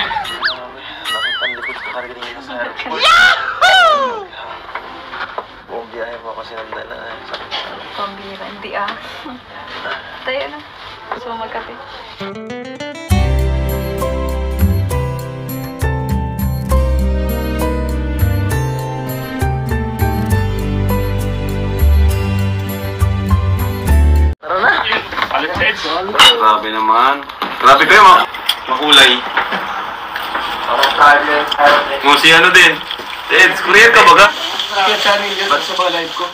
Nakipandikot ko talaga rin sa airport. Yahoo! Buong biyahe mo kasi nagdala. Pambira, hindi ah. Tayo na. Gusto mo magkape? Tara na! Grabe naman. Grabe kayo, makulay. Kung si ano din. Eds, courier ka baga? Kaya channel yun sa mga live ko.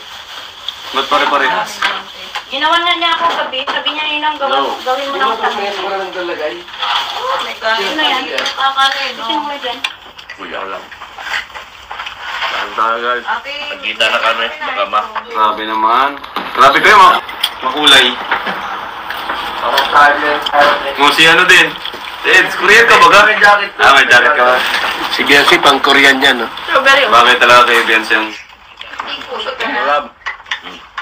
Ba't pare-parehas? Ginawan na niya ako sabi niya ninang gawin mo ng tabi. Hindi mo na lang dalagay. Oh my God. Ano yan? Kakalin. Gusto mo dyan? Kuya lang. Ang tagal. Nagkita na kami, baka ma. Grabe naman. Grabe kayo, makulay. Kung si ano din. Eds, courier ka baga? May jacket ko. May jacket ka ba? Sige, pang Korean yan, no? Strawberry. Bakit talaga kayo, Beyonce, yung... Rob,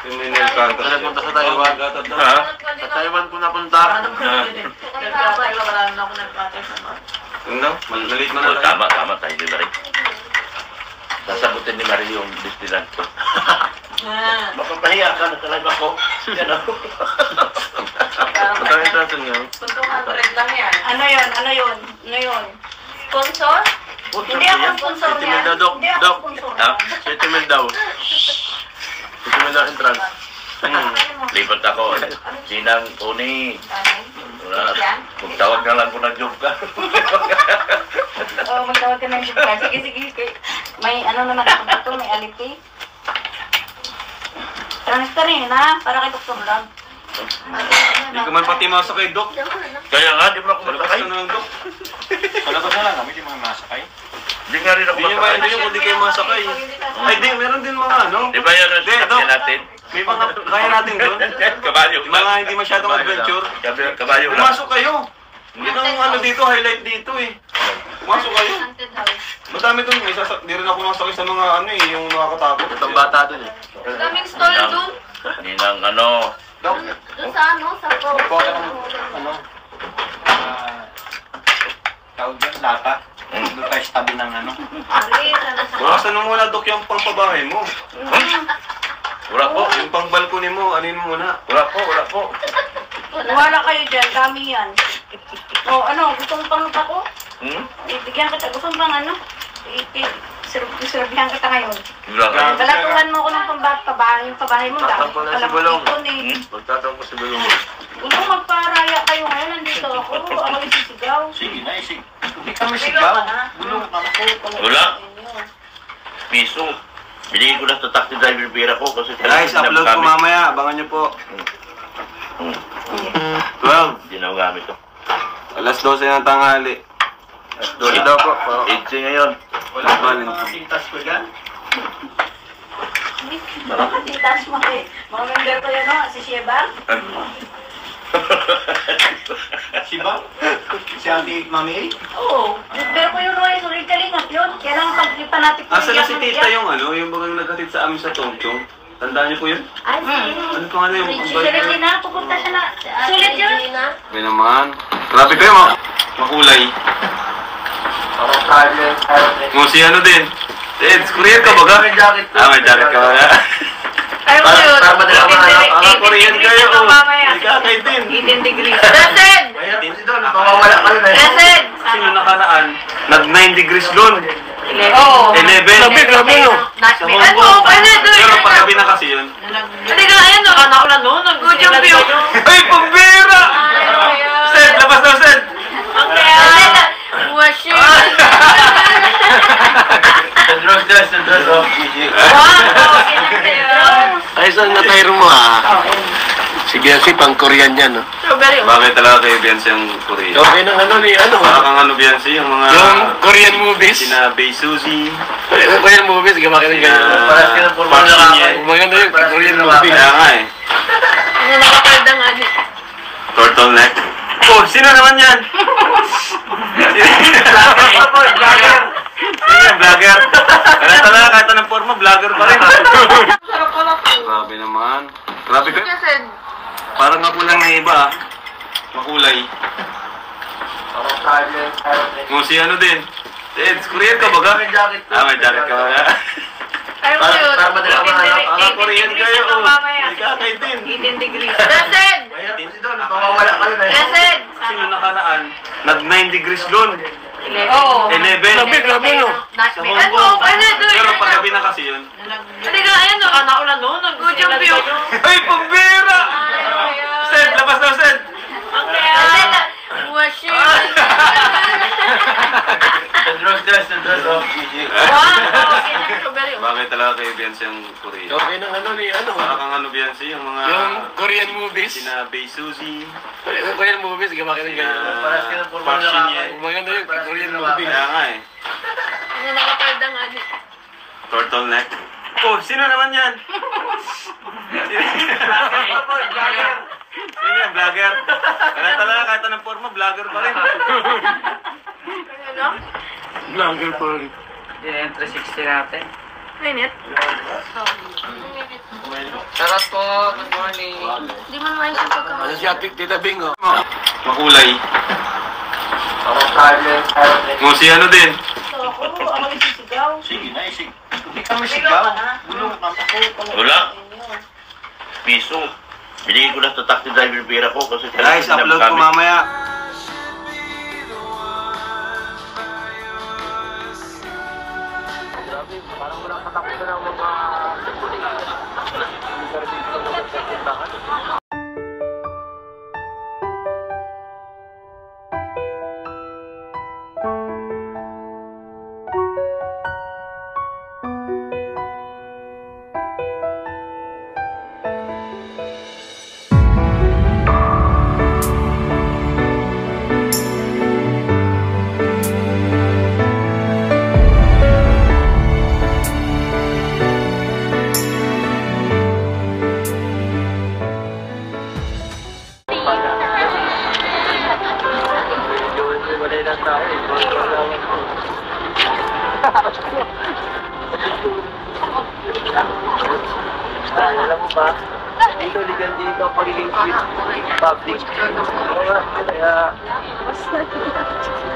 Yung ninil kanto? nagpunta sa Taiwan. Ha? Sa Taiwan ko napunta. Ano? Malit mo na Oh, lang. tama tayo, di ba rin? Sasagutin ni Marie yung Disneyland ko. Baka pahiya ka na talaga ko. Yan ako. Magkano yung trato niyo? Ano yun? Sponsor? Hindi ako sponsor niya. Sentimental, Dok. Hindi ako Dok. sponsor Ha? niya. Sentimental. Sentimental entrance. Lipat ako. Sinang Tony. Magtawag na lang ko ng job ka. Oo, magtawag ka ng job ka. Sige. May ano naman ako dito, may alipi. Transfer rin ha, para kay Dr. Lab. Hindi ka man pati masakay, Dok. Kaya nga, di ba ako Palabas masakay? ka na lang, Dok. Palabas na lang kami, di mga masakay. Di nga rin ako Hindi nyo masakay. maintindihan kung di kayo masakay. Ay, di, meron din mga ano. Di ba yan ang Di, sinabi Dok. natin? May mga kaya natin doon. Kabalyo Yung mga hindi masyadong adventure. Kabalyo lang. Pumasok kayo. Yun ang ano dito, highlight dito eh. Pumasok kayo. Madami doon. Hindi rin ako masakay sa mga ano eh, yung nakakatakot. Itong bata dun eh. Daming stall dun. Ninang ano. Dok, Dun sa ano, sa pro. Ano? Tawag yan, lata. Doon tayo sa tabi ng ano. bukasan mo muna, Dok, yung pangpabahay mo. Wala po. Yung pang-balcony mo, anin mo muna. Wala po. Wala kayo dyan, dami yan. O ano, gusto mo pang lupa ko? Hmm? Ibigyan kita, gusto mo pang ano? Iserbihan kita ngayon. Wala ka. Balatuhan mo ko ng pabahay mo. Dami Tatampo na pala si Bulong. ipon eh. Magtatampo si Bulong. Gusto magparaya kayo ngayon, nandito ako. Ako isisigaw. Sige na, sige. Hindi kami sigaw. Bulong kami. Wala. Piso. Binigay ko na sa taxi driver pera ko kasi Guys, upload ko mamaya. Abangan nyo po. 12. Hindi na gamit to. Alas 12 ng tanghali. Doon daw po. 8 ngayon. Wala ba mga tintas ko dyan? Titas mo eh. Mga member ko yun, no? Si Shebar. Si Bang? Si Auntie Mami A? Oo. Member ko yun, no? Sulit kalingap yun. Kaya lang paglipan natin. Asa na si Tita yung ano, yung bagang naghatid sa amin sa Tongchong. Tandaan niyo po yun? Ay, Ano pa nga na yung sulit na. Pupunta siya na. Sulit yun. Grabe naman. Grabe kayo, makulay. Kung si ano din. Eds, courier ka baga? May jacket ko. May jacket ka baga? Ayaw ko yun. Para madala ko na. Korean kayo. Hindi ka kayo din. 18 degrees. Present! Mahirap kasi doon. Mawawala ka na eh. Present! Kasi nung nakaraan, nag-9 degrees doon. Oo. 11. Grabe no. Ano? Ano? Pero paggabi na kasi yun. Hindi ka, ayan, nakana ko na noon. Good yung view. Ay, pambira! Sed, labas na, Sed! Okay. Washing. Sa dress, oh. Wow. Ay, saan na tayo mo ah? Sige, pang Korean yan, no? Strawberry. Bakit talaga kayo Beyonce yung Korean? Okay ng ano ni ano Para kang ano Beyonce, yung mga... Yung Korean movies. Sina Bae Suzy. Korean movies, gumakinig ka. Parang ka ng forma na Maganda yung Korean movie. Kaya nga eh. Ano nakakalda nga niya? Turtleneck. Oh, sino naman yan? Vlogger. Sino yung vlogger? Wala talaga, kahit anong forma, vlogger pa rin. Sarap pala po. Grabe naman. Grabe kayo. Parang makulang na iba ah. Makulay. Kung si ano din. Eds, Korean ka ba ka? May jacket ko. May jacket ka ba? Ay, mo yun. Para madala mahanap. Korean kayo. Ikakay din. 18 degrees. Resid! Mahirap kasi doon, mawawala ka yun eh. Resid! Kasi nung nakaraan, nag 9 degrees doon. Oo. 11. Grabe, no? Sa Hong Kong. Pero paggabi na kasi yun. Halika, ayan o. Nakaulan noon. Good view. Ay, pambira! Sed, labas daw, Sed! Resid! Washing! Sandros, oh. Bagay talaga kay Beyonce ang Korean. Okay ng ano ni ano. Para kang ano Beyonce, yung mga... Yung Korean movies. Sina Bae Suzy. Yung Korean movies, gawa ka ng ganyan. Paras ka ng formal Fashion na yan. Maganda yung Korean movie. Kaya nga eh. Ano nakapalda nga di? Turtleneck. Oh, sino naman yan? Sino yan? Vlogger? Kaya talaga kahit anong forma, vlogger pa rin. Ano? Vlogger pa rin. Yun yung 360 natin. Minute? Sarap po, good morning. Di mo naman siya pagkakas. Ano si Ate Tita Bingo? Makulay. Kung si ano din. Ako isisigaw. Sige na, sige. Hindi kami sigaw. Bulong kami. Wala. Piso. Binigay ko na sa taxi driver pera ko kasi Guys, upload ko mamaya. Alam mo ba, dito ligan dito ang pagiging public. Kaya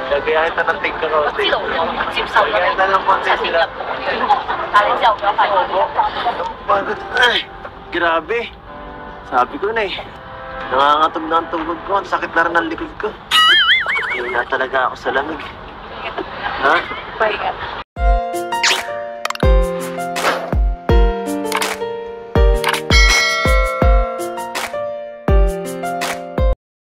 gagayahin na ng tigka kaunti. Gagayahin na ng konti sila. Pagod. Ay, grabe. Sabi ko na eh. Nangangatog na ang tungkod ko. Ang sakit na rin ang likod ko. Hindi na talaga ako sa lamig. Ha?